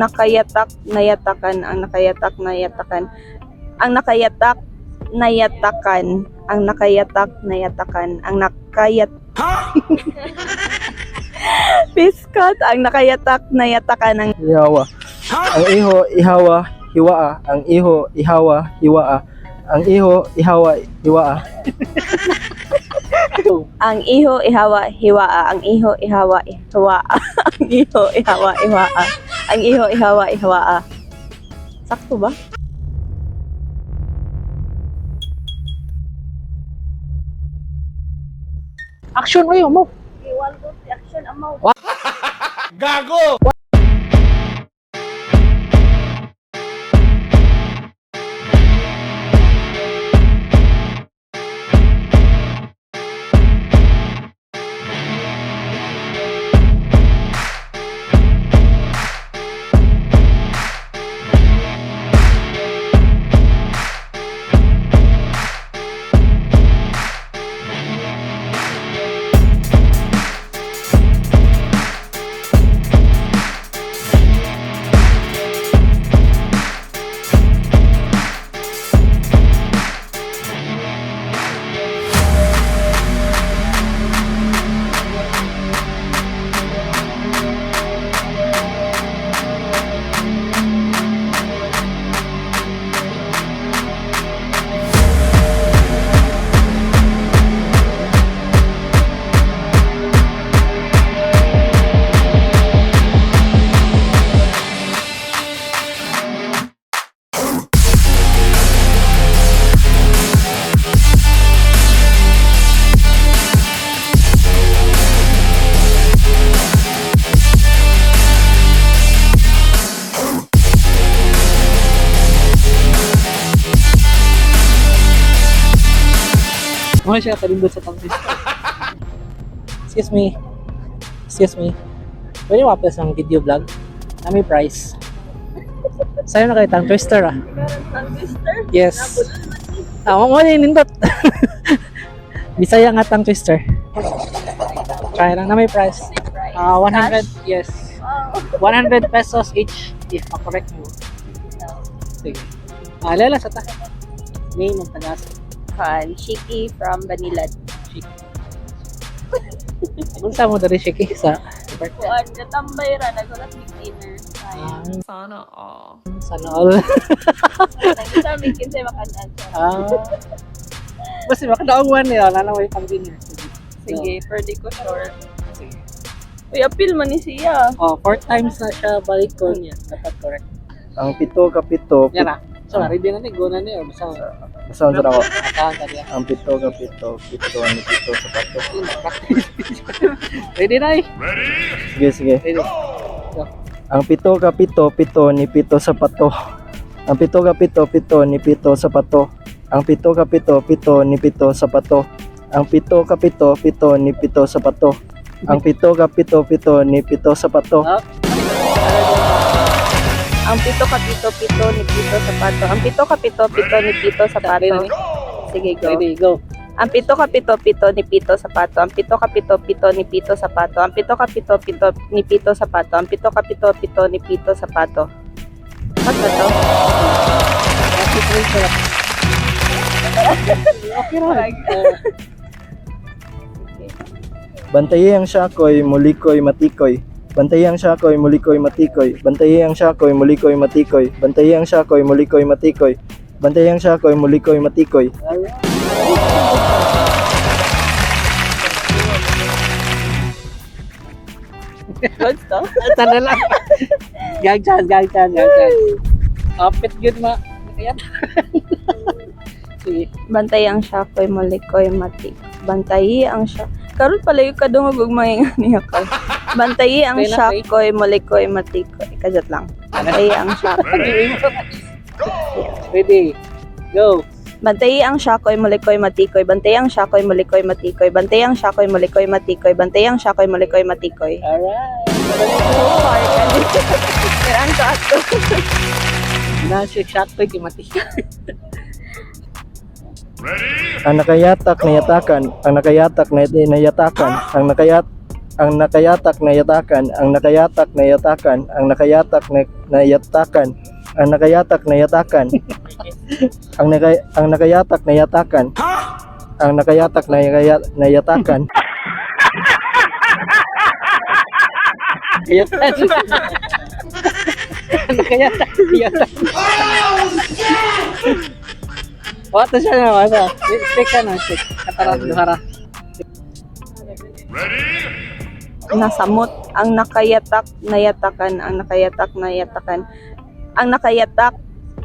nakayatak nayatakan, ang nakayatak nayatakan, ang nakayatak nayatakan, ang nakayatak nayatakan, ang nakayat piskat, ang nakayatak nayatakan, ang Ihawa. Ang iho, ihawa, hiwaa. Ang iho, ihawa, hiwaa. Ang iho, ihawa, hiwaa. ang iho ihawa hiwaa, ang iho ihawa hiwaa, ang iho ihawa hiwaa, ang iho ihawa hiwaa. Sakto ba? Action mo yun mo. Iwan ko reaction amaw. Ano siya kalindot sa tangkis? Excuse me. Excuse me. Pwede mo upload ng video vlog? Na may price. Sa'yo na kayo, tongue twister ah. Yes. Mo nindot. Bisaya nga tongue twister. Try lang na may price. 100, yes. 100 pesos each if correct mo. Sige. Lala sa ta. Name ng tagas. Shiki from Banilad. Unsa mo diri Shiki sa Kuan katambay ra nagulat big dinner. Sana all. Sana all. Nagsa mi kinsay makanan siya. Basta makadaong niya na way pang dinner. Sige, pwede ko sure. Uy, appeal man ni siya. 4 times na siya balik ko niya. Dapat correct. Ang pito kapito, Yan na. So, ready na ni, go na ni, or basta saan sa ako? asahan ka niya. Ang pito kapito, pito ni pito sa pato. Ready na eh. Sige, sige. Ready. Ang pito kapito, pito ni pito sa pato. Ang pito kapito, pito ni pito sa pato. Ang pito kapito, pito ni pito sa pato. Ang pito kapito, pito ni pito sa pato. Ang pito kapito, pito ni pito sa pato. Ang pito kapito pito ni pito sa pato. Ang pito kapito pito ni pito sa pato. Sige, go. Ready, go. Ang pito kapito pito ni pito sa pato. Ang pito kapito pito ni pito sa pato. Ang pito kapito pito ni pito sa pato. Ang pito kapito pito ni pito sa pato. What ba to? Okay lang. Bantayi ang siyakoy, mulikoy, matikoy. Bantayi ang siyakoy, mulikoy, matikoy. Bantayi ang siyakoy, mulikoy, matikoy. Bantayi ang siyakoy, mulikoy, matikoy. Bantayi ang siyakoy, mulikoy, matikoy. What's to? Tanda lang. Gag chance. Kapit yun ma. Kaya. Sige. Bantay ang siyakoy, malikoy, matik. Bantayi ang siya. Karon pala yung kadungog ug mga niya ka. Bantayi ang Okay na, siyakoy, malikoy, matikoy. Kajat lang. Bantayi ang siyakoy. Ready. Go. Bantayi ang siyakoy, malikoy, matikoy. Bantayi ang siyakoy, malikoy, matikoy. Bantayi ang siyakoy, malikoy, matikoy. Bantayi ang siyakoy, malikoy, matikoy. Alright. Kailan ka ato? Na-shot ko yung mati. Ang nakayatak na yatakan, ang nakayatak na yatakan, ang nakayatak na yatakan, ang nakayatak na yatakan, ang nakayatak na yatakan, ang nakayatak na yatakan, ang nakayatak na yatakan, ang nakayatak na yatakan. Kayatan. Kayatan. Kayatan. Oh, ito siya na. Stick ka na. Stick. Katara. Duhara. Nasamot. Ang nakayatak na yatakan. Ang nakayatak na yatakan. Ang nakayatak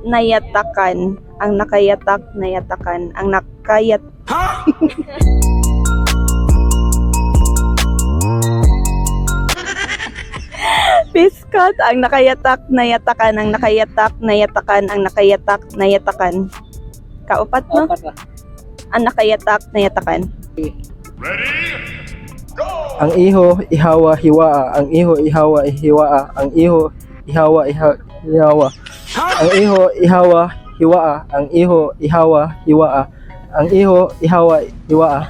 na yatakan. Ang nakayatak na yatakan. Ang nakayat... Piskat, ang nakayatak na yatakan, ang nakayatak na yatakan, ang nakayatak na yatakan. Kaupat mo? Apat na. Ang nakayatak na yatakan. Ang iho ihawa hiwaa, ang iho ihawa hiwaa, ang iho ihawa hiwaa, ang iho ihawa hiwaa, ang iho ihawa hiwaa, ang iho ihawa hiwaa.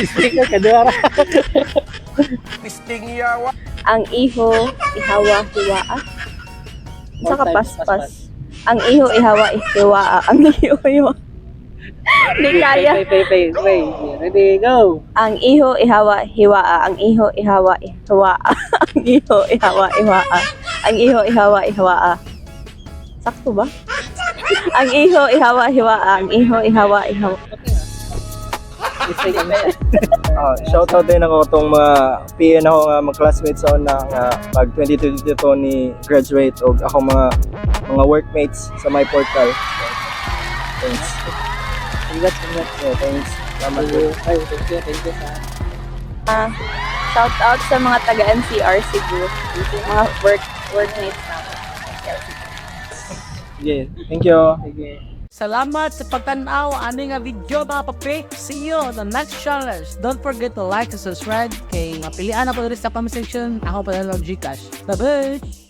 Stick ka duhara. Ang iho ihawa hiwaa. Sa More time, kapaspas. Ang iho ihawa hiwaa. Ang iho ihawa. Hindi kaya. Pay. Ready, go. Ang iho ihawa hiwaa. Ang iho ihawa hiwaa. Ang iho ihawa hiwaa. Ang iho ihawa hiwaa. Sakto ba? Ang iho ihawa hiwaa. Ang iho ihawa hiwaa. Shoutout din ako itong mga PN ako nga mga classmates sa una nga pag 2022 ni graduate o ako mga workmates sa my portal. Thanks. Congrats. Yeah, thanks. Salamat. Thank you. Shout out sa mga taga NCR Cebu. Mga workmates namin. Yeah, thank you. Okay. Salamat sa pagtanaw ani nga video mga papi. See you on the next challenge. Don't forget to like and subscribe kay mapilian na po rin sa comment section. Ako pa na Gcash. Bye-bye!